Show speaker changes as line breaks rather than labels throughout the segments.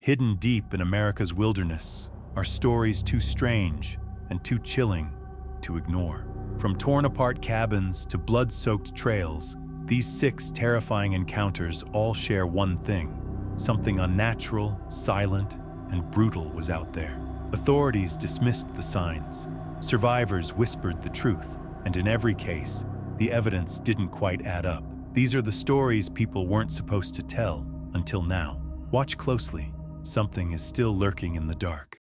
Hidden deep in America's wilderness are stories too strange and too chilling to ignore. From torn-apart cabins to blood-soaked trails, these 6 terrifying encounters all share one thing. Something unnatural, silent, and brutal was out there. Authorities dismissed the signs. Survivors whispered the truth, and in every case, the evidence didn't quite add up. These are the stories people weren't supposed to tell until now. Watch closely. Something is still lurking in the dark.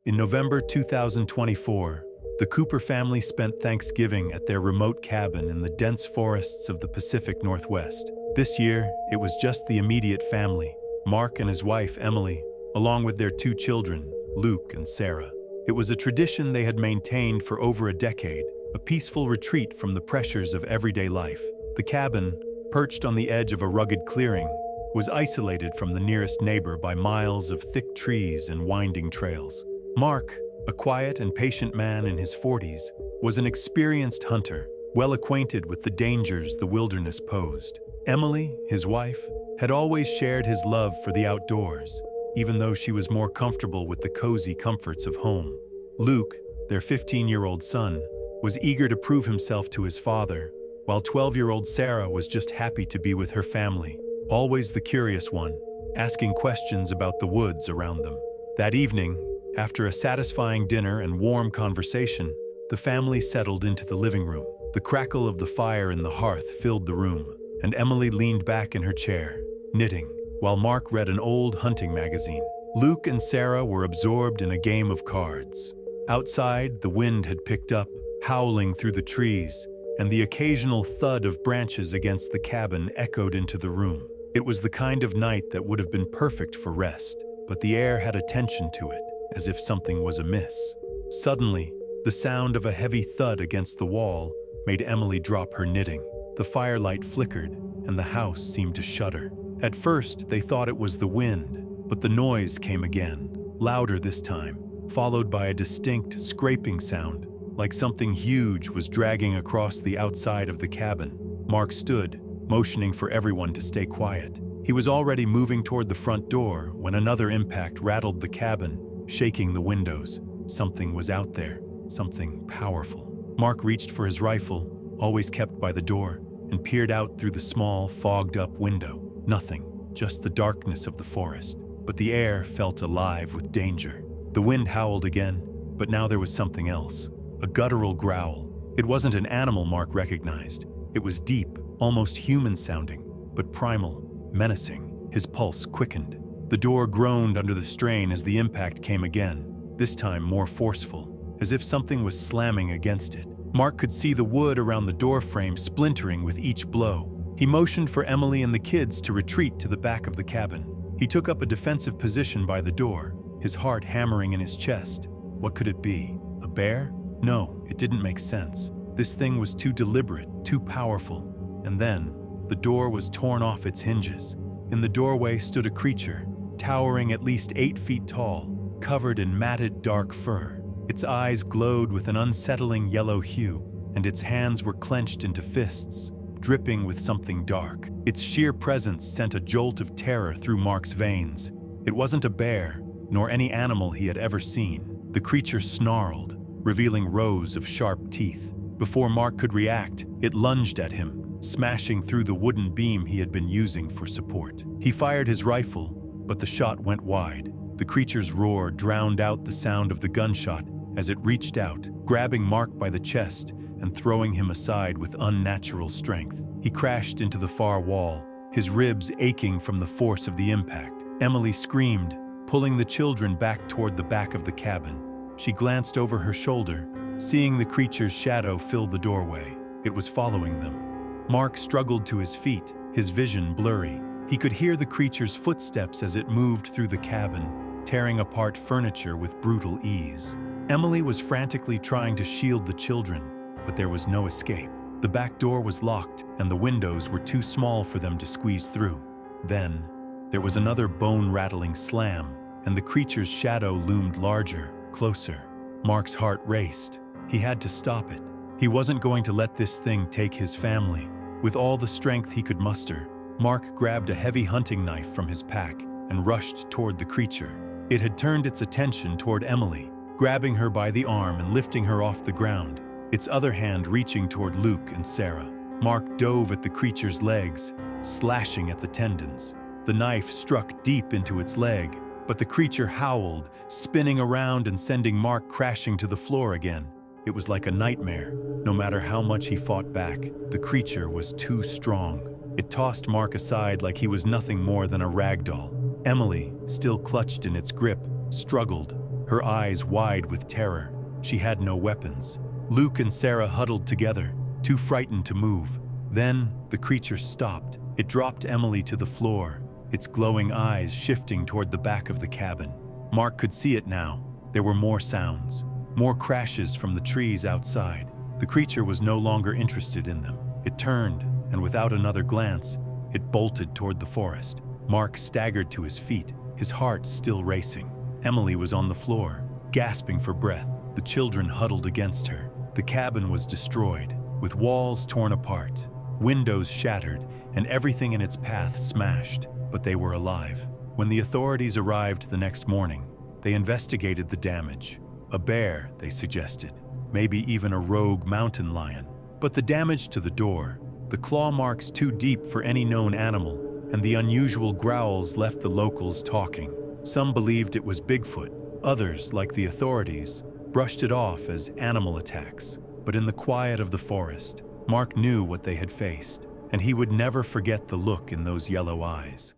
In November 2024, the Cooper family spent Thanksgiving at their remote cabin in the dense forests of the Pacific Northwest. This year, it was just the immediate family, Mark and his wife, Emily, along with their 2 children, Luke and Sarah. It was a tradition they had maintained for over a decade, a peaceful retreat from the pressures of everyday life. The cabin, perched on the edge of a rugged clearing, was isolated from the nearest neighbor by miles of thick trees and winding trails. Mark, a quiet and patient man in his 40s, was an experienced hunter, well acquainted with the dangers the wilderness posed. Emily, his wife, had always shared his love for the outdoors, even though she was more comfortable with the cozy comforts of home. Luke, their 15-year-old son, was eager to prove himself to his father, while 12-year-old Sarah was just happy to be with her family, always the curious one, asking questions about the woods around them. That evening, after a satisfying dinner and warm conversation, the family settled into the living room. The crackle of the fire in the hearth filled the room, and Emily leaned back in her chair, knitting, while Mark read an old hunting magazine. Luke and Sarah were absorbed in a game of cards. Outside, the wind had picked up, howling through the trees, and the occasional thud of branches against the cabin echoed into the room. It was the kind of night that would have been perfect for rest, but the air had a tension to it, as if something was amiss. Suddenly, the sound of a heavy thud against the wall made Emily drop her knitting. The firelight flickered, and the house seemed to shudder. At first, they thought it was the wind, but the noise came again, louder this time, followed by a distinct scraping sound, like something huge was dragging across the outside of the cabin. Mark stood, motioning for everyone to stay quiet. He was already moving toward the front door when another impact rattled the cabin, shaking the windows. Something was out there, something powerful. Mark reached for his rifle, always kept by the door, and peered out through the small, fogged-up window. Nothing, just the darkness of the forest. But the air felt alive with danger. The wind howled again, but now there was something else. A guttural growl. It wasn't an animal Mark recognized. It was deep, almost human-sounding, but primal, menacing. His pulse quickened. The door groaned under the strain as the impact came again, this time more forceful, as if something was slamming against it. Mark could see the wood around the door frame splintering with each blow. He motioned for Emily and the kids to retreat to the back of the cabin. He took up a defensive position by the door, his heart hammering in his chest. What could it be? A bear? No, it didn't make sense. This thing was too deliberate, too powerful. And then, the door was torn off its hinges. In the doorway stood a creature, towering at least 8 feet tall, covered in matted dark fur. Its eyes glowed with an unsettling yellow hue, and its hands were clenched into fists, dripping with something dark. Its sheer presence sent a jolt of terror through Mark's veins. It wasn't a bear, nor any animal he had ever seen. The creature snarled, revealing rows of sharp teeth. Before Mark could react, it lunged at him, smashing through the wooden beam he had been using for support. He fired his rifle, but the shot went wide. The creature's roar drowned out the sound of the gunshot as it reached out, grabbing Mark by the chest and throwing him aside with unnatural strength. He crashed into the far wall, his ribs aching from the force of the impact. Emily screamed, pulling the children back toward the back of the cabin. She glanced over her shoulder, seeing the creature's shadow fill the doorway. It was following them. Mark struggled to his feet, his vision blurry. He could hear the creature's footsteps as it moved through the cabin, tearing apart furniture with brutal ease. Emily was frantically trying to shield the children, but there was no escape. The back door was locked, and the windows were too small for them to squeeze through. Then, there was another bone-rattling slam, and the creature's shadow loomed larger, closer. Mark's heart raced. He had to stop it. He wasn't going to let this thing take his family. With all the strength he could muster, Mark grabbed a heavy hunting knife from his pack and rushed toward the creature. It had turned its attention toward Emily, grabbing her by the arm and lifting her off the ground, its other hand reaching toward Luke and Sarah. Mark dove at the creature's legs, slashing at the tendons. The knife struck deep into its leg, but the creature howled, spinning around and sending Mark crashing to the floor again. It was like a nightmare. No matter how much he fought back, the creature was too strong. It tossed Mark aside like he was nothing more than a rag doll. Emily, still clutched in its grip, struggled, her eyes wide with terror. She had no weapons. Luke and Sarah huddled together, too frightened to move. Then, the creature stopped. It dropped Emily to the floor, its glowing eyes shifting toward the back of the cabin. Mark could see it now. There were more sounds, more crashes from the trees outside. The creature was no longer interested in them. It turned, and without another glance, it bolted toward the forest. Mark staggered to his feet, his heart still racing. Emily was on the floor, gasping for breath. The children huddled against her. The cabin was destroyed, with walls torn apart, windows shattered, and everything in its path smashed, but they were alive. When the authorities arrived the next morning, they investigated the damage. A bear, they suggested, maybe even a rogue mountain lion. But the damage to the door, the claw marks too deep for any known animal, and the unusual growls left the locals talking. Some believed it was Bigfoot. Others, like the authorities, brushed it off as animal attacks. But in the quiet of the forest, Mark knew what they had faced, and he would never forget the look in those yellow eyes.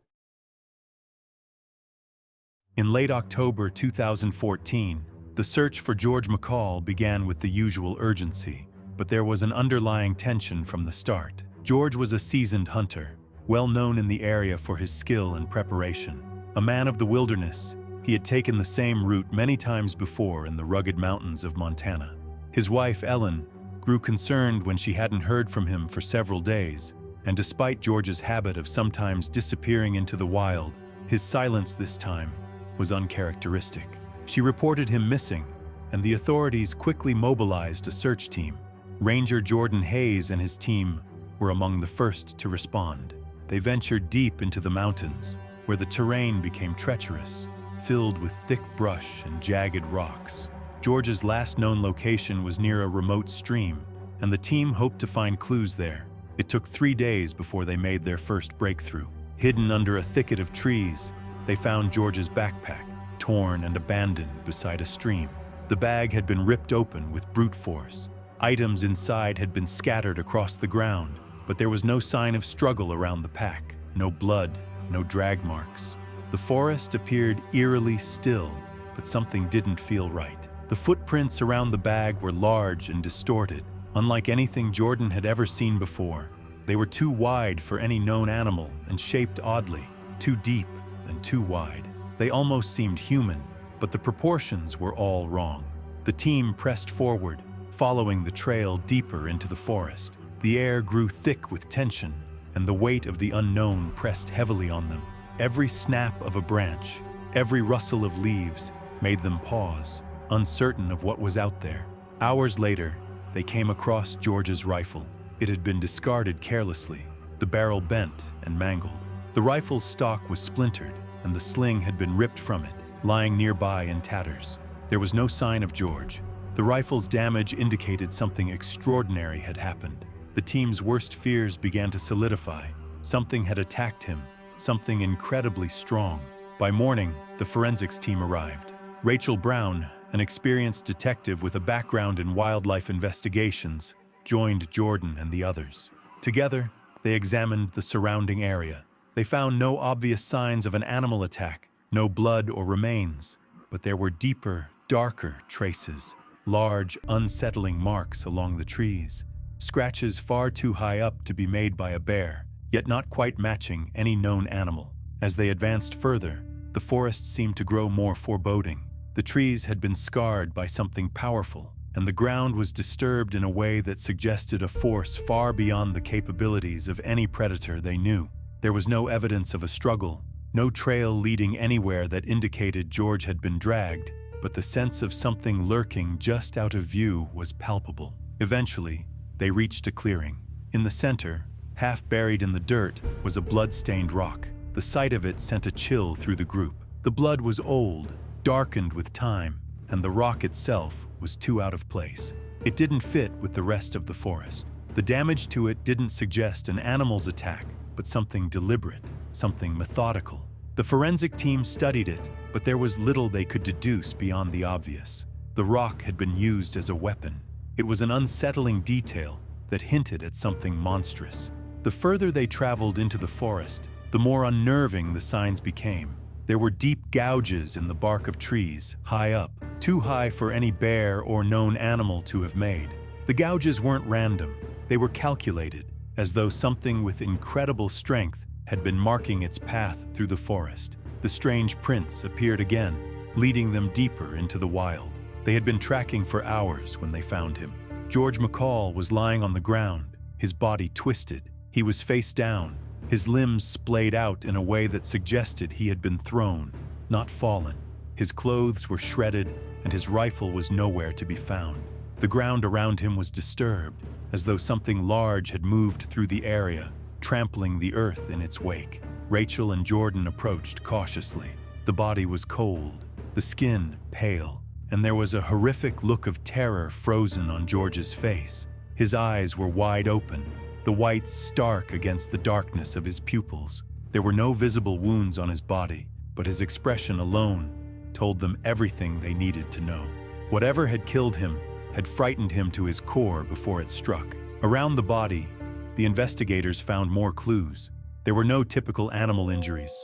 In late October 2014, the search for George McCall began with the usual urgency, but there was an underlying tension from the start. George was a seasoned hunter, well known in the area for his skill and preparation. A man of the wilderness, he had taken the same route many times before in the rugged mountains of Montana. His wife, Ellen, grew concerned when she hadn't heard from him for several days, and despite George's habit of sometimes disappearing into the wild, his silence this time was uncharacteristic. She reported him missing, and the authorities quickly mobilized a search team. Ranger Jordan Hayes and his team were among the first to respond. They ventured deep into the mountains, where the terrain became treacherous, filled with thick brush and jagged rocks. George's last known location was near a remote stream, and the team hoped to find clues there. It took 3 days before they made their first breakthrough. Hidden under a thicket of trees, they found George's backpack, torn and abandoned beside a stream. The bag had been ripped open with brute force. Items inside had been scattered across the ground, but there was no sign of struggle around the pack. No blood, no drag marks. The forest appeared eerily still, but something didn't feel right. The footprints around the bag were large and distorted, unlike anything Jordan had ever seen before. They were too wide for any known animal and shaped oddly, too deep and too wide. They almost seemed human, but the proportions were all wrong. The team pressed forward, following the trail deeper into the forest. The air grew thick with tension, and the weight of the unknown pressed heavily on them. Every snap of a branch, every rustle of leaves made them pause, uncertain of what was out there. Hours later, they came across George's rifle. It had been discarded carelessly, the barrel bent and mangled. The rifle's stock was splintered, and the sling had been ripped from it, lying nearby in tatters. There was no sign of George. The rifle's damage indicated something extraordinary had happened. The team's worst fears began to solidify. Something had attacked him, something incredibly strong. By morning, the forensics team arrived. Rachel Brown, an experienced detective with a background in wildlife investigations, joined Jordan and the others. Together, they examined the surrounding area. They found no obvious signs of an animal attack, no blood or remains, but there were deeper, darker traces, large, unsettling marks along the trees, scratches far too high up to be made by a bear, yet not quite matching any known animal. As they advanced further, the forest seemed to grow more foreboding. The trees had been scarred by something powerful, and the ground was disturbed in a way that suggested a force far beyond the capabilities of any predator they knew. There was no evidence of a struggle, no trail leading anywhere that indicated George had been dragged, but the sense of something lurking just out of view was palpable. Eventually, they reached a clearing. In the center, Half buried in the dirt was a blood-stained rock. The sight of it sent a chill through the group. The blood was old, darkened with time, and the rock itself was too out of place. It didn't fit with the rest of the forest. The damage to it didn't suggest an animal's attack, but something deliberate, something methodical. The forensic team studied it, but there was little they could deduce beyond the obvious. The rock had been used as a weapon. It was an unsettling detail that hinted at something monstrous. The further they traveled into the forest, the more unnerving the signs became. There were deep gouges in the bark of trees, high up, too high for any bear or known animal to have made. The gouges weren't random. They were calculated, as though something with incredible strength had been marking its path through the forest. The strange prints appeared again, leading them deeper into the wild. They had been tracking for hours when they found him. George McCall was lying on the ground, his body twisted. He was face down, his limbs splayed out in a way that suggested he had been thrown, not fallen. His clothes were shredded, and his rifle was nowhere to be found. The ground around him was disturbed, as though something large had moved through the area, trampling the earth in its wake. Rachel and Jordan approached cautiously. The body was cold, the skin pale, and there was a horrific look of terror frozen on George's face. His eyes were wide open, the whites stark against the darkness of his pupils. There were no visible wounds on his body, but his expression alone told them everything they needed to know. Whatever had killed him had frightened him to his core before it struck. Around the body, the investigators found more clues. There were no typical animal injuries,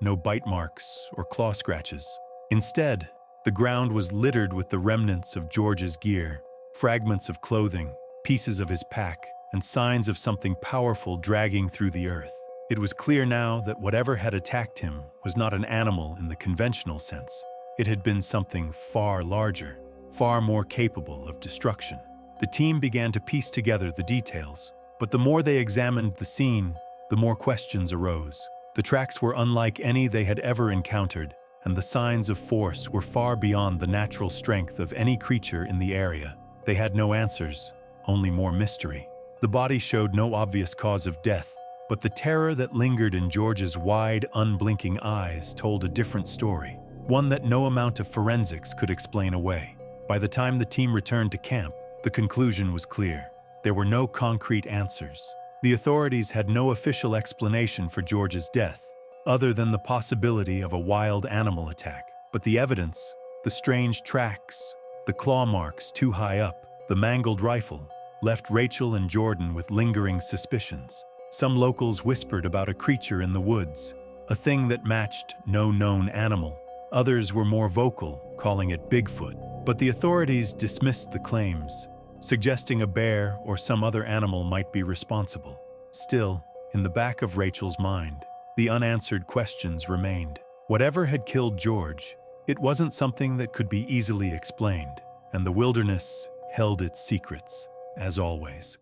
no bite marks or claw scratches. Instead, the ground was littered with the remnants of George's gear, fragments of clothing, pieces of his pack, and signs of something powerful dragging through the earth. It was clear now that whatever had attacked him was not an animal in the conventional sense. It had been something far larger, far more capable of destruction. The team began to piece together the details, but the more they examined the scene, the more questions arose. The tracks were unlike any they had ever encountered, and the signs of force were far beyond the natural strength of any creature in the area. They had no answers, only more mystery. The body showed no obvious cause of death, but the terror that lingered in George's wide, unblinking eyes told a different story, one that no amount of forensics could explain away. By the time the team returned to camp, the conclusion was clear. There were no concrete answers. The authorities had no official explanation for George's death, other than the possibility of a wild animal attack. But the evidence, the strange tracks, the claw marks too high up, the mangled rifle, left Rachel and Jordan with lingering suspicions. Some locals whispered about a creature in the woods, a thing that matched no known animal. Others were more vocal, calling it Bigfoot. But the authorities dismissed the claims, suggesting a bear or some other animal might be responsible. Still, in the back of Rachel's mind, the unanswered questions remained. Whatever had killed George, it wasn't something that could be easily explained, and the wilderness held its secrets, as always.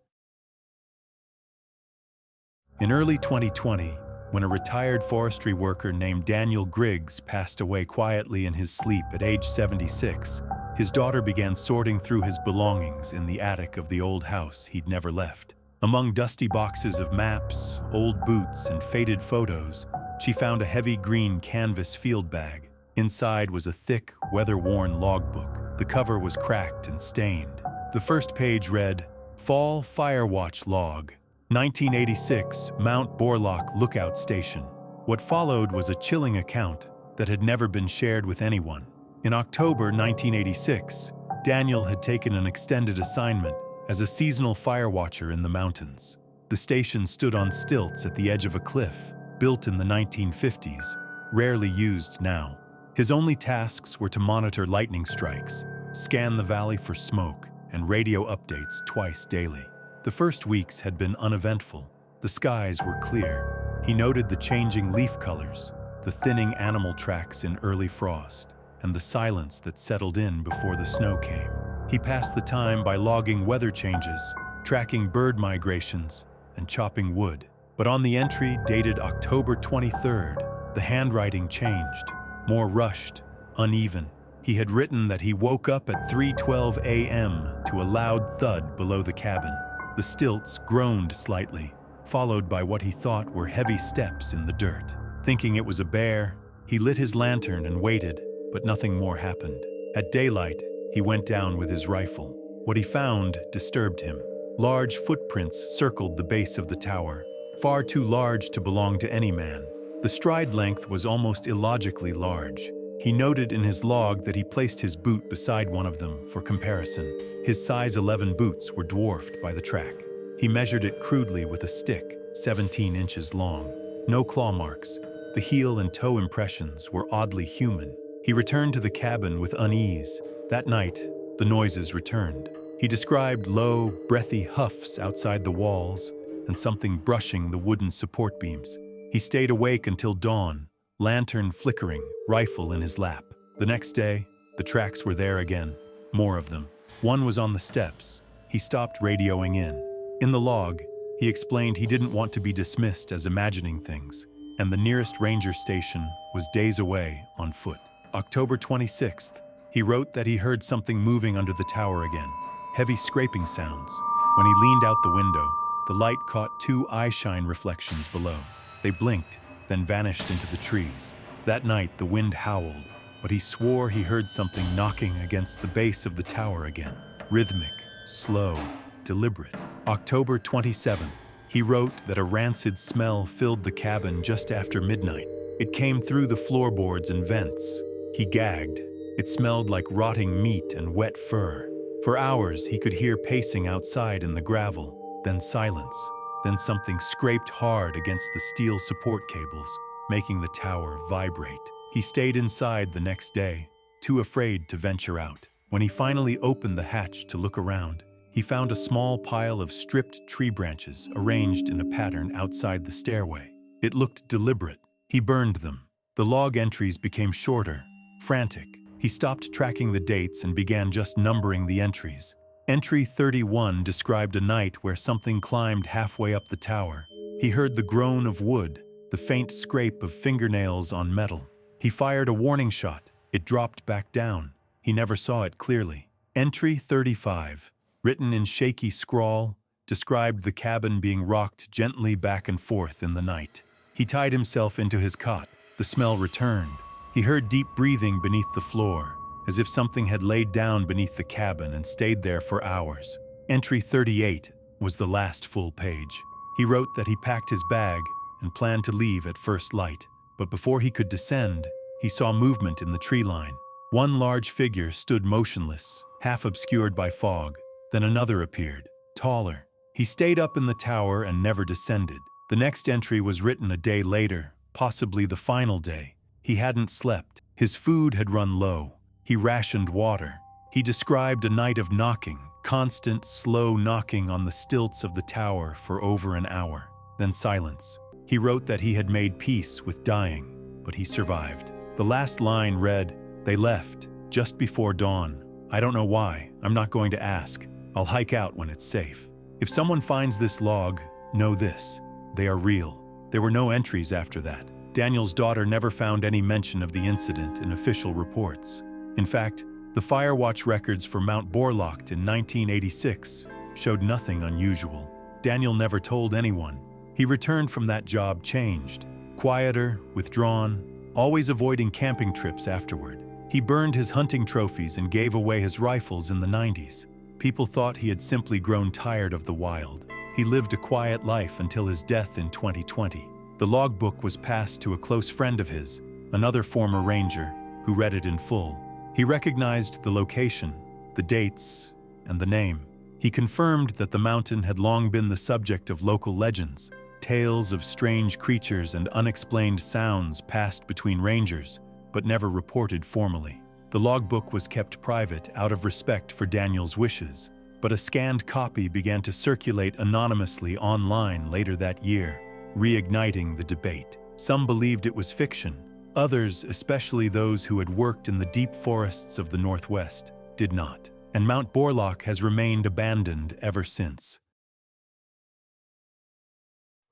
In early 2020, when a retired forestry worker named Daniel Griggs passed away quietly in his sleep at age 76, his daughter began sorting through his belongings in the attic of the old house he'd never left. Among dusty boxes of maps, old boots, and faded photos, she found a heavy green canvas field bag. Inside was a thick, weather-worn logbook. The cover was cracked and stained. The first page read, "Fall Fire Watch Log, 1986, Mount Borlock Lookout Station." What followed was a chilling account that had never been shared with anyone. In October 1986, Daniel had taken an extended assignment as a seasonal fire watcher in the mountains. The station stood on stilts at the edge of a cliff, built in the 1950s, rarely used now. His only tasks were to monitor lightning strikes, scan the valley for smoke, and radio updates twice daily. The first weeks had been uneventful. The skies were clear. He noted the changing leaf colors, the thinning animal tracks in early frost, and the silence that settled in before the snow came. He passed the time by logging weather changes, tracking bird migrations, and chopping wood. But on the entry dated October 23rd, the handwriting changed, more rushed, uneven. He had written that he woke up at 3:12 a.m. to a loud thud below the cabin. The stilts groaned slightly, followed by what he thought were heavy steps in the dirt. Thinking it was a bear, he lit his lantern and waited, but nothing more happened. At daylight, he went down with his rifle. What he found disturbed him. Large footprints circled the base of the tower, far too large to belong to any man. The stride length was almost illogically large. He noted in his log that he placed his boot beside one of them for comparison. His size 11 boots were dwarfed by the track. He measured it crudely with a stick, 17 inches long. No claw marks. The heel and toe impressions were oddly human. He returned to the cabin with unease. That night, the noises returned. He described low, breathy huffs outside the walls and something brushing the wooden support beams. He stayed awake until dawn, lantern flickering, rifle in his lap. The next day, the tracks were there again, more of them. One was on the steps. He stopped radioing in. In the log, he explained he didn't want to be dismissed as imagining things, and the nearest ranger station was days away on foot. October 26th, he wrote that he heard something moving under the tower again, heavy scraping sounds. When he leaned out the window, the light caught two eyeshine reflections below. They blinked, then vanished into the trees. That night, the wind howled, but he swore he heard something knocking against the base of the tower again. Rhythmic, slow, deliberate. October 27th, he wrote that a rancid smell filled the cabin just after midnight. It came through the floorboards and vents. He gagged. It smelled like rotting meat and wet fur. For hours, he could hear pacing outside in the gravel, then silence. Then something scraped hard against the steel support cables, making the tower vibrate. He stayed inside the next day, too afraid to venture out. When he finally opened the hatch to look around, he found a small pile of stripped tree branches arranged in a pattern outside the stairway. It looked deliberate. He burned them. The log entries became shorter, frantic. He stopped tracking the dates and began just numbering the entries. Entry 31 described a night where something climbed halfway up the tower. He heard the groan of wood, the faint scrape of fingernails on metal. He fired a warning shot. It dropped back down. He never saw it clearly. Entry 35, written in shaky scrawl, described the cabin being rocked gently back and forth in the night. He tied himself into his cot. The smell returned. He heard deep breathing beneath the floor, as if something had laid down beneath the cabin and stayed there for hours. Entry 38 was the last full page. He wrote that he packed his bag and planned to leave at first light, but before he could descend, he saw movement in the tree line. One large figure stood motionless, half obscured by fog. Then another appeared, taller. He stayed up in the tower and never descended. The next entry was written a day later, possibly the final day. He hadn't slept. His food had run low. He rationed water. He described a night of knocking, constant, slow knocking on the stilts of the tower for over an hour. Then silence. He wrote that he had made peace with dying, but he survived. The last line read, "They left, just before dawn. I don't know why. I'm not going to ask. I'll hike out when it's safe." If someone finds this log, know this. They are real. There were no entries after that. Daniel's daughter never found any mention of the incident in official reports. In fact, the fire watch records for Mount Borlaug in 1986 showed nothing unusual. Daniel never told anyone. He returned from that job changed, quieter, withdrawn, always avoiding camping trips afterward. He burned his hunting trophies and gave away his rifles in the 90s. People thought he had simply grown tired of the wild. He lived a quiet life until his death in 2020. The logbook was passed to a close friend of his, another former ranger, who read it in full. He recognized the location, the dates, and the name. He confirmed that the mountain had long been the subject of local legends. Tales of strange creatures and unexplained sounds passed between rangers, but never reported formally. The logbook was kept private out of respect for Daniel's wishes, but a scanned copy began to circulate anonymously online later that year, reigniting the debate. Some believed it was fiction. Others, especially those who had worked in the deep forests of the Northwest, did not. And Mount Borlaug has remained abandoned ever since.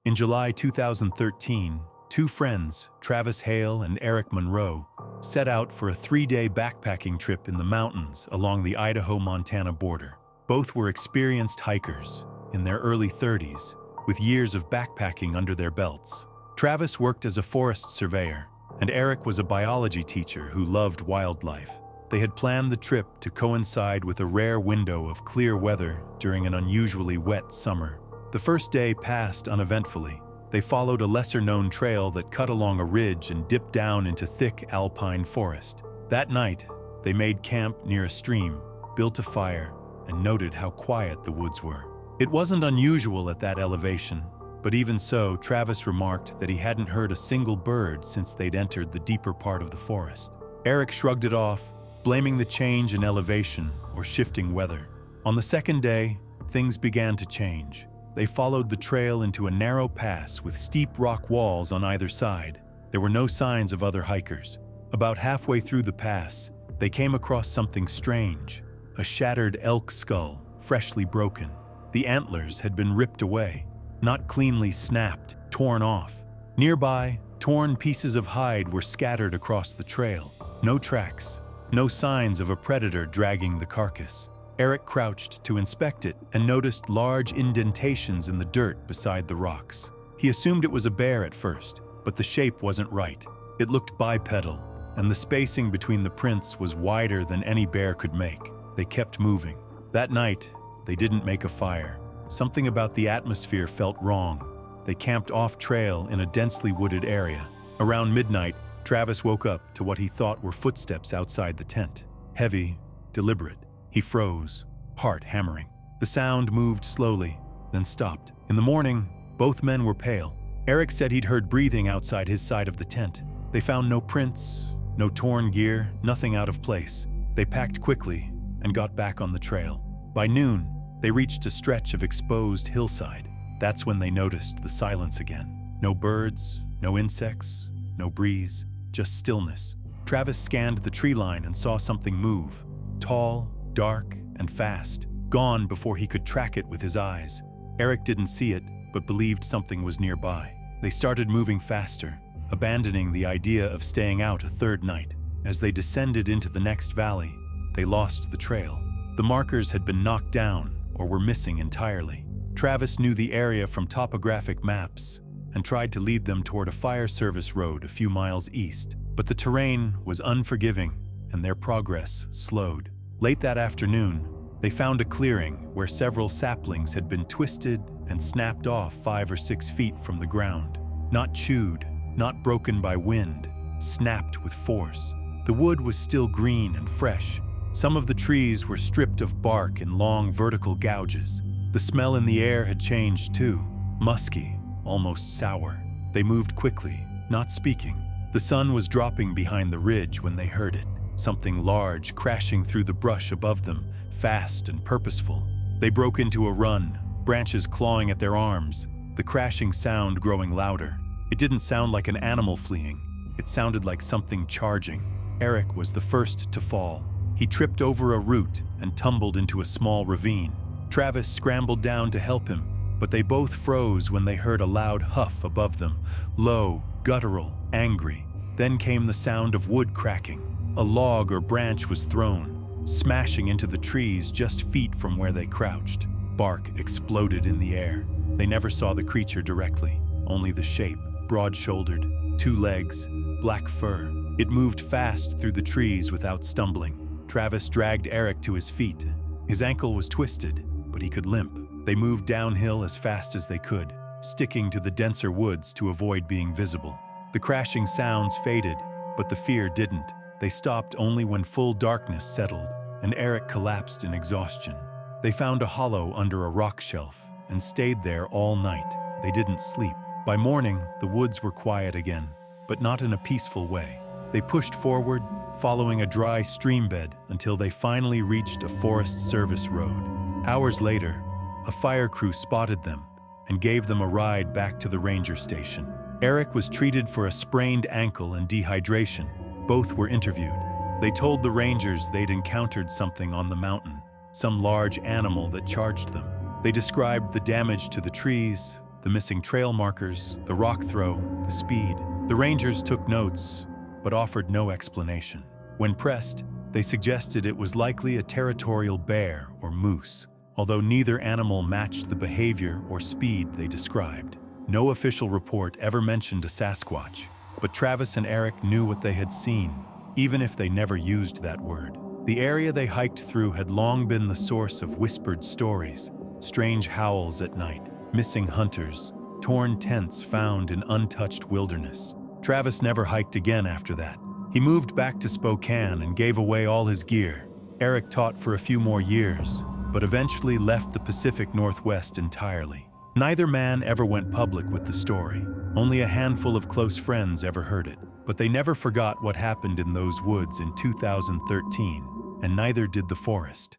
In July 2013, two friends, Travis Hale and Eric Monroe, set out for a 3-day backpacking trip in the mountains along the Idaho-Montana border. Both were experienced hikers, in their early 30s, with years of backpacking under their belts. Travis worked as a forest surveyor, and Eric was a biology teacher who loved wildlife. They had planned the trip to coincide with a rare window of clear weather during an unusually wet summer. The first day passed uneventfully. They followed a lesser-known trail that cut along a ridge and dipped down into thick alpine forest. That night, they made camp near a stream, built a fire, and noted how quiet the woods were. It wasn't unusual at that elevation, but even so, Travis remarked that he hadn't heard a single bird since they'd entered the deeper part of the forest. Eric shrugged it off, blaming the change in elevation or shifting weather. On the second day, things began to change. They followed the trail into a narrow pass with steep rock walls on either side. There were no signs of other hikers. About halfway through the pass, they came across something strange, a shattered elk skull, freshly broken. The antlers had been ripped away, not cleanly snapped, torn off. Nearby, torn pieces of hide were scattered across the trail. No tracks, no signs of a predator dragging the carcass. Eric crouched to inspect it and noticed large indentations in the dirt beside the rocks. He assumed it was a bear at first, but the shape wasn't right. It looked bipedal, and the spacing between the prints was wider than any bear could make. They kept moving. That night, they didn't make a fire. Something about the atmosphere felt wrong. They camped off-trail in a densely wooded area. Around midnight, Travis woke up to what he thought were footsteps outside the tent. Heavy, deliberate. He froze, heart hammering. The sound moved slowly, then stopped. In the morning, both men were pale. Eric said he'd heard breathing outside his side of the tent. They found no prints, no torn gear, nothing out of place. They packed quickly and got back on the trail. By noon, they reached a stretch of exposed hillside. That's when they noticed the silence again. No birds, no insects, no breeze, just stillness. Travis scanned the tree line and saw something move. Tall, dark, and fast, gone before he could track it with his eyes. Eric didn't see it, but believed something was nearby. They started moving faster, abandoning the idea of staying out a third night. As they descended into the next valley, they lost the trail. The markers had been knocked down or were missing entirely. Travis knew the area from topographic maps and tried to lead them toward a fire service road a few miles east, but the terrain was unforgiving and their progress slowed. Late that afternoon, they found a clearing where several saplings had been twisted and snapped off 5 or 6 feet from the ground. Not chewed, not broken by wind, snapped with force. The wood was still green and fresh. Some of the trees were stripped of bark in long vertical gouges. The smell in the air had changed too, musky, almost sour. They moved quickly, not speaking. The sun was dropping behind the ridge when they heard it. Something large crashing through the brush above them, fast and purposeful. They broke into a run, branches clawing at their arms, the crashing sound growing louder. It didn't sound like an animal fleeing. It sounded like something charging. Eric was the first to fall. He tripped over a root and tumbled into a small ravine. Travis scrambled down to help him, but they both froze when they heard a loud huff above them, low, guttural, angry. Then came the sound of wood cracking. A log or branch was thrown, smashing into the trees just feet from where they crouched. Bark exploded in the air. They never saw the creature directly, only the shape, broad-shouldered, 2 legs, black fur. It moved fast through the trees without stumbling. Travis dragged Eric to his feet. His ankle was twisted, but he could limp. They moved downhill as fast as they could, sticking to the denser woods to avoid being visible. The crashing sounds faded, but the fear didn't. They stopped only when full darkness settled, and Eric collapsed in exhaustion. They found a hollow under a rock shelf and stayed there all night. They didn't sleep. By morning, the woods were quiet again, but not in a peaceful way. They pushed forward, following a dry stream bed until they finally reached a Forest Service road. Hours later, a fire crew spotted them and gave them a ride back to the ranger station. Eric was treated for a sprained ankle and dehydration. Both were interviewed. They told the rangers they'd encountered something on the mountain, some large animal that charged them. They described the damage to the trees, the missing trail markers, the rock throw, the speed. The rangers took notes, but offered no explanation. When pressed, they suggested it was likely a territorial bear or moose. although neither animal matched the behavior or speed they described. No official report ever mentioned a Sasquatch, but Travis and Eric knew what they had seen, even if they never used that word. The area they hiked through had long been the source of whispered stories, strange howls at night, missing hunters, torn tents found in untouched wilderness. Travis never hiked again after that. He moved back to Spokane and gave away all his gear. Eric taught for a few more years, but eventually left the Pacific Northwest entirely. Neither man ever went public with the story. Only a handful of close friends ever heard it, but they never forgot what happened in those woods in 2013, and neither did the forest.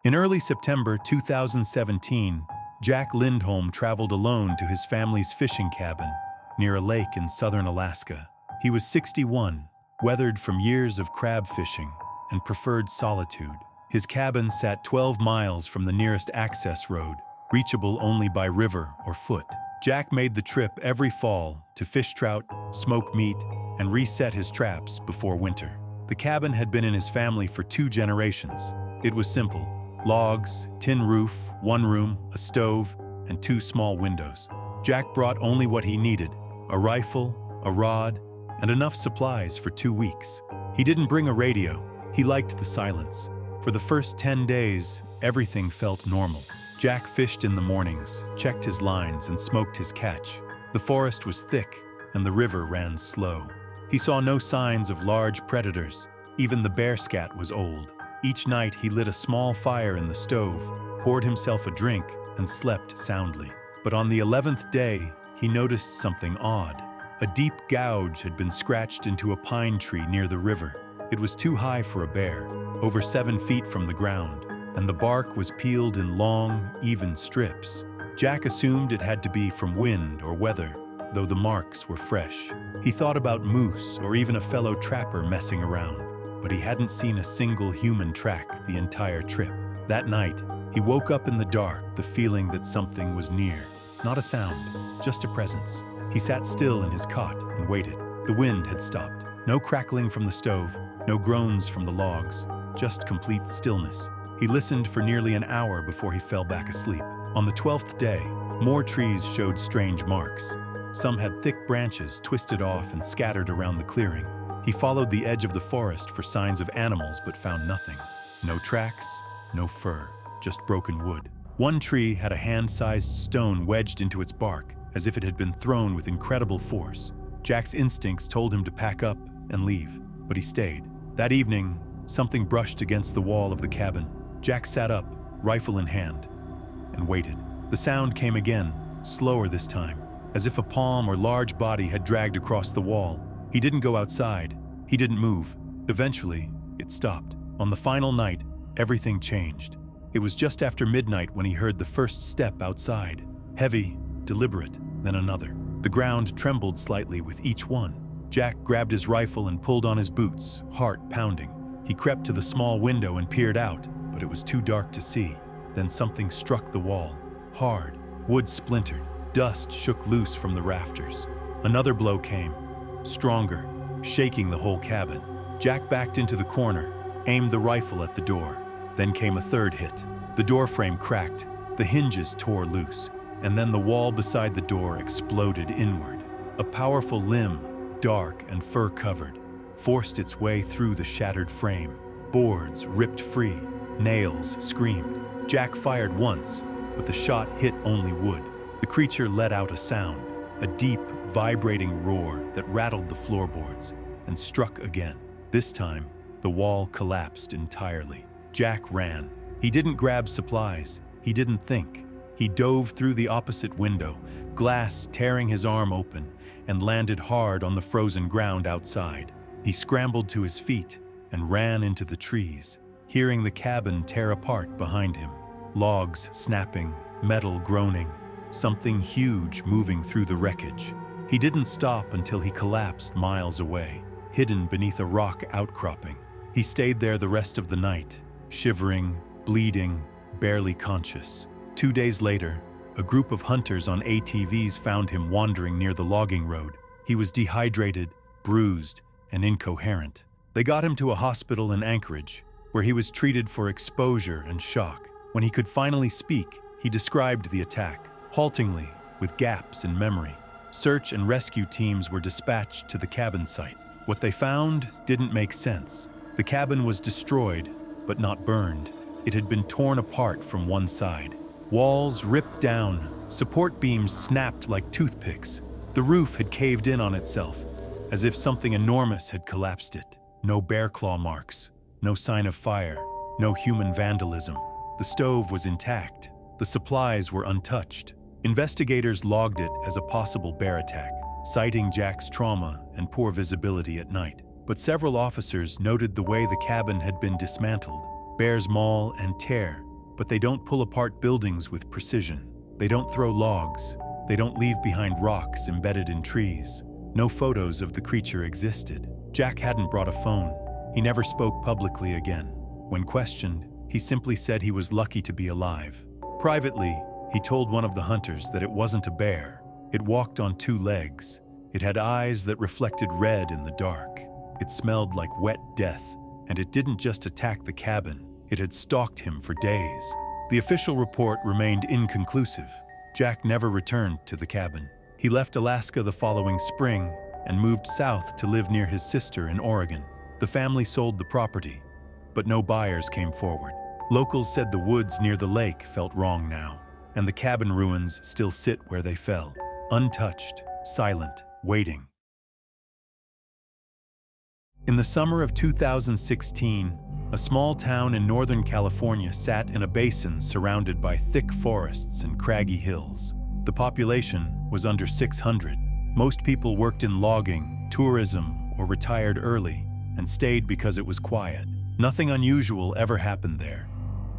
In early September 2017, Jack Lindholm traveled alone to his family's fishing cabin near a lake in southern Alaska. He was 61, weathered from years of crab fishing, and preferred solitude. His cabin sat 12 miles from the nearest access road, reachable only by river or foot. Jack made the trip every fall to fish trout, smoke meat, and reset his traps before winter. The cabin had been in his family for 2 generations. It was simple: logs, tin roof, 1 room, a stove, and 2 small windows. Jack brought only what he needed: a rifle, a rod, and enough supplies for 2 weeks. He didn't bring a radio. He liked the silence. For the first 10 days, everything felt normal. Jack fished in the mornings, checked his lines, and smoked his catch. The forest was thick, and the river ran slow. He saw no signs of large predators. Even the bear scat was old. Each night, he lit a small fire in the stove, poured himself a drink, and slept soundly. But on the 11th day, he noticed something odd. A deep gouge had been scratched into a pine tree near the river. It was too high for a bear, over 7 feet from the ground, and the bark was peeled in long, even strips. Jack assumed it had to be from wind or weather, though the marks were fresh. He thought about moose or even a fellow trapper messing around, but he hadn't seen a single human track the entire trip. That night, he woke up in the dark, the feeling that something was near. Not a sound, just a presence. He sat still in his cot and waited. The wind had stopped. No crackling from the stove, no groans from the logs, just complete stillness. He listened for nearly an hour before he fell back asleep. On the 12th day, more trees showed strange marks. Some had thick branches twisted off and scattered around the clearing. He followed the edge of the forest for signs of animals but found nothing. No tracks, no fur, just broken wood. One tree had a hand-sized stone wedged into its bark, as if it had been thrown with incredible force. Jack's instincts told him to pack up and leave, but he stayed. That evening, something brushed against the wall of the cabin. Jack sat up, rifle in hand, and waited. The sound came again, slower this time, as if a palm or large body had dragged across the wall. He didn't go outside. He didn't move. Eventually, it stopped. On the final night, everything changed. It was just after midnight when he heard the first step outside. Heavy, deliberate, then another. The ground trembled slightly with each one. Jack grabbed his rifle and pulled on his boots, heart pounding. He crept to the small window and peered out, but it was too dark to see. Then something struck the wall, hard. Wood splintered. Dust shook loose from the rafters. Another blow came, stronger, shaking the whole cabin. Jack backed into the corner, aimed the rifle at the door. Then came a third hit. The door frame cracked, the hinges tore loose, and then the wall beside the door exploded inward. A powerful limb, dark and fur-covered, forced its way through the shattered frame. Boards ripped free, nails screamed. Jack fired once, but the shot hit only wood. The creature let out a sound, a deep, vibrating roar that rattled the floorboards, and struck again. This time, the wall collapsed entirely. Jack ran. He didn't grab supplies. He didn't think. He dove through the opposite window, glass tearing his arm open, and landed hard on the frozen ground outside. He scrambled to his feet and ran into the trees, hearing the cabin tear apart behind him. Logs snapping, metal groaning, something huge moving through the wreckage. He didn't stop until he collapsed miles away, hidden beneath a rock outcropping. He stayed there the rest of the night, shivering, bleeding, barely conscious. 2 days later, a group of hunters on ATVs found him wandering near the logging road. He was dehydrated, bruised, and incoherent. They got him to a hospital in Anchorage, where he was treated for exposure and shock. When he could finally speak, he described the attack, haltingly, with gaps in memory. Search and rescue teams were dispatched to the cabin site. What they found didn't make sense. The cabin was destroyed, but not burned. It had been torn apart from one side. Walls ripped down, support beams snapped like toothpicks. The roof had caved in on itself, as if something enormous had collapsed it. No bear claw marks, no sign of fire, no human vandalism. The stove was intact. The supplies were untouched. Investigators logged it as a possible bear attack, citing Jack's trauma and poor visibility at night. But several officers noted the way the cabin had been dismantled. Bears maul and tear, but they don't pull apart buildings with precision. They don't throw logs. They don't leave behind rocks embedded in trees. No photos of the creature existed. Jack hadn't brought a phone. He never spoke publicly again. When questioned, he simply said he was lucky to be alive. Privately, he told one of the hunters that it wasn't a bear. It walked on two legs. It had eyes that reflected red in the dark. It smelled like wet death, and it didn't just attack the cabin. It had stalked him for days. The official report remained inconclusive. Jack never returned to the cabin. He left Alaska the following spring and moved south to live near his sister in Oregon. The family sold the property, but no buyers came forward. Locals said the woods near the lake felt wrong now, and the cabin ruins still sit where they fell, untouched, silent, waiting. In the summer of 2016, a small town in Northern California sat in a basin surrounded by thick forests and craggy hills. The population was under 600. Most people worked in logging, tourism, or retired early, and stayed because it was quiet. Nothing unusual ever happened there,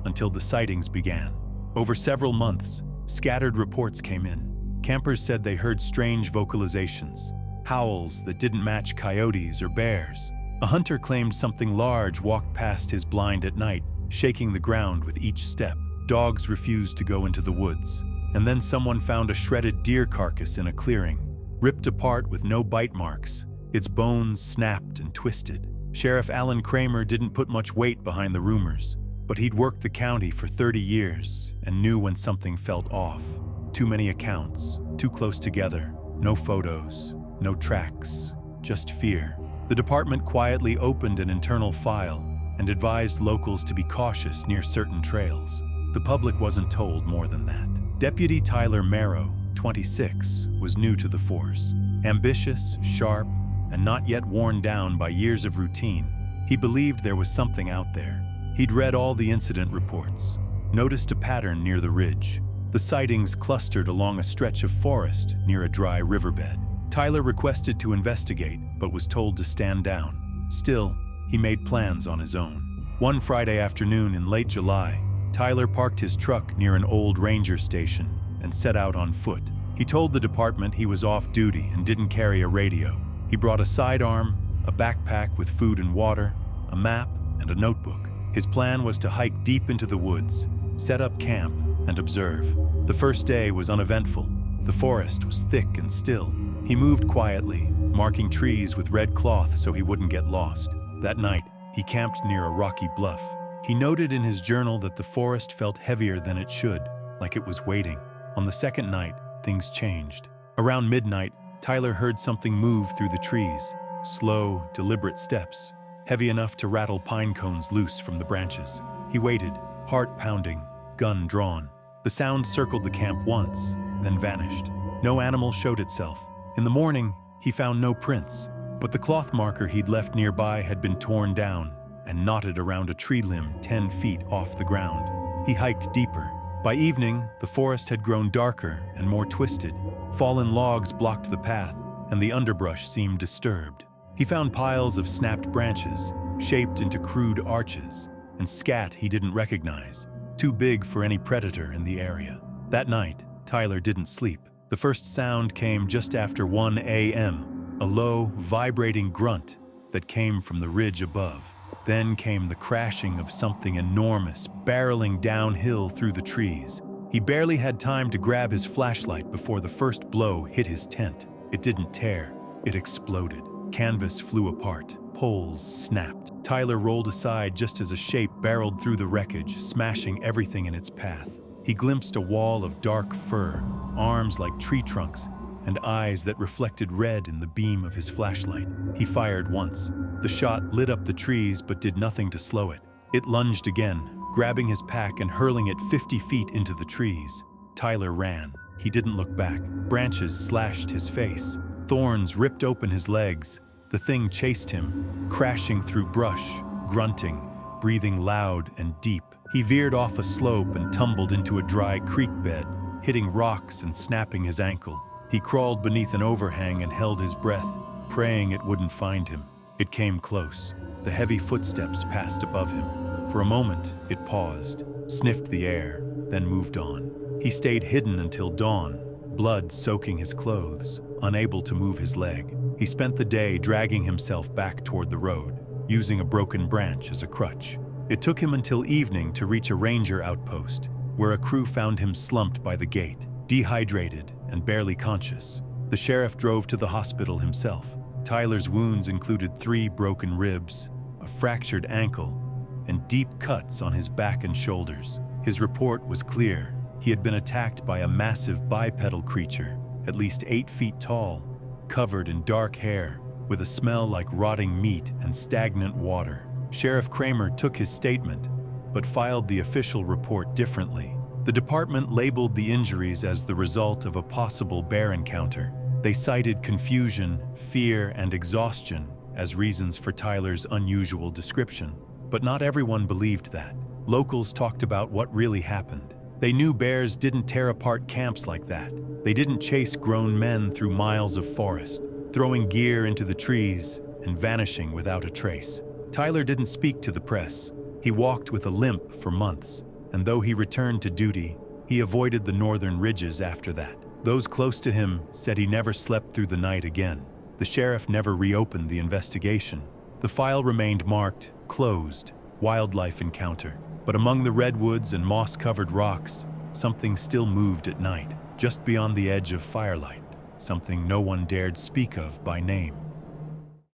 until the sightings began. Over several months, scattered reports came in. Campers said they heard strange vocalizations, howls that didn't match coyotes or bears. A hunter claimed something large walked past his blind at night, shaking the ground with each step. Dogs refused to go into the woods. And then someone found a shredded deer carcass in a clearing, ripped apart with no bite marks. Its bones snapped and twisted. Sheriff Alan Kramer didn't put much weight behind the rumors, but he'd worked the county for 30 years and knew when something felt off. Too many accounts, too close together, no photos, no tracks, just fear. The department quietly opened an internal file and advised locals to be cautious near certain trails. The public wasn't told more than that. Deputy Tyler Merrow, 26, was new to the force. Ambitious, sharp, and not yet worn down by years of routine, he believed there was something out there. He'd read all the incident reports, noticed a pattern near the ridge. The sightings clustered along a stretch of forest near a dry riverbed. Tyler requested to investigate, but was told to stand down. Still, he made plans on his own. One Friday afternoon in late July, Tyler parked his truck near an old ranger station and set out on foot. He told the department he was off duty and didn't carry a radio. He brought a sidearm, a backpack with food and water, a map, and a notebook. His plan was to hike deep into the woods, set up camp, and observe. The first day was uneventful. The forest was thick and still. He moved quietly, marking trees with red cloth so he wouldn't get lost. That night, he camped near a rocky bluff. He noted in his journal that the forest felt heavier than it should, like it was waiting. On the second night, things changed. Around midnight, Tyler heard something move through the trees. Slow, deliberate steps, heavy enough to rattle pine cones loose from the branches. He waited, heart pounding, gun drawn. The sound circled the camp once, then vanished. No animal showed itself. In the morning, he found no prints, but the cloth marker he'd left nearby had been torn down and knotted around a tree limb 10 feet off the ground. He hiked deeper. By evening, the forest had grown darker and more twisted. Fallen logs blocked the path, and the underbrush seemed disturbed. He found piles of snapped branches, shaped into crude arches, and scat he didn't recognize, too big for any predator in the area. That night, Tyler didn't sleep. The first sound came just after 1 a.m., a low, vibrating grunt that came from the ridge above. Then came the crashing of something enormous, barreling downhill through the trees. He barely had time to grab his flashlight before the first blow hit his tent. It didn't tear, it exploded. Canvas flew apart, poles snapped. Tyler rolled aside just as a shape barreled through the wreckage, smashing everything in its path. He glimpsed a wall of dark fur, arms like tree trunks, and eyes that reflected red in the beam of his flashlight. He fired once. The shot lit up the trees but did nothing to slow it. It lunged again, grabbing his pack and hurling it 50 feet into the trees. Tyler ran. He didn't look back. Branches slashed his face. Thorns ripped open his legs. The thing chased him, crashing through brush, grunting, breathing loud and deep. He veered off a slope and tumbled into a dry creek bed, hitting rocks and snapping his ankle. He crawled beneath an overhang and held his breath, praying it wouldn't find him. It came close. The heavy footsteps passed above him. For a moment, it paused, sniffed the air, then moved on. He stayed hidden until dawn, blood soaking his clothes, unable to move his leg. He spent the day dragging himself back toward the road, using a broken branch as a crutch. It took him until evening to reach a ranger outpost, where a crew found him slumped by the gate, dehydrated and barely conscious. The sheriff drove to the hospital himself. Tyler's wounds included 3 broken ribs, a fractured ankle, and deep cuts on his back and shoulders. His report was clear. He had been attacked by a massive bipedal creature, at least 8 feet tall, covered in dark hair, with a smell like rotting meat and stagnant water. Sheriff Kramer took his statement, but filed the official report differently. The department labeled the injuries as the result of a possible bear encounter. They cited confusion, fear, and exhaustion as reasons for Tyler's unusual description. But not everyone believed that. Locals talked about what really happened. They knew bears didn't tear apart camps like that. They didn't chase grown men through miles of forest, throwing gear into the trees and vanishing without a trace. Tyler didn't speak to the press. He walked with a limp for months, and though he returned to duty, he avoided the northern ridges after that. Those close to him said he never slept through the night again. The sheriff never reopened the investigation. The file remained marked, closed, wildlife encounter. But among the redwoods and moss-covered rocks, something still moved at night, just beyond the edge of firelight, something no one dared speak of by name.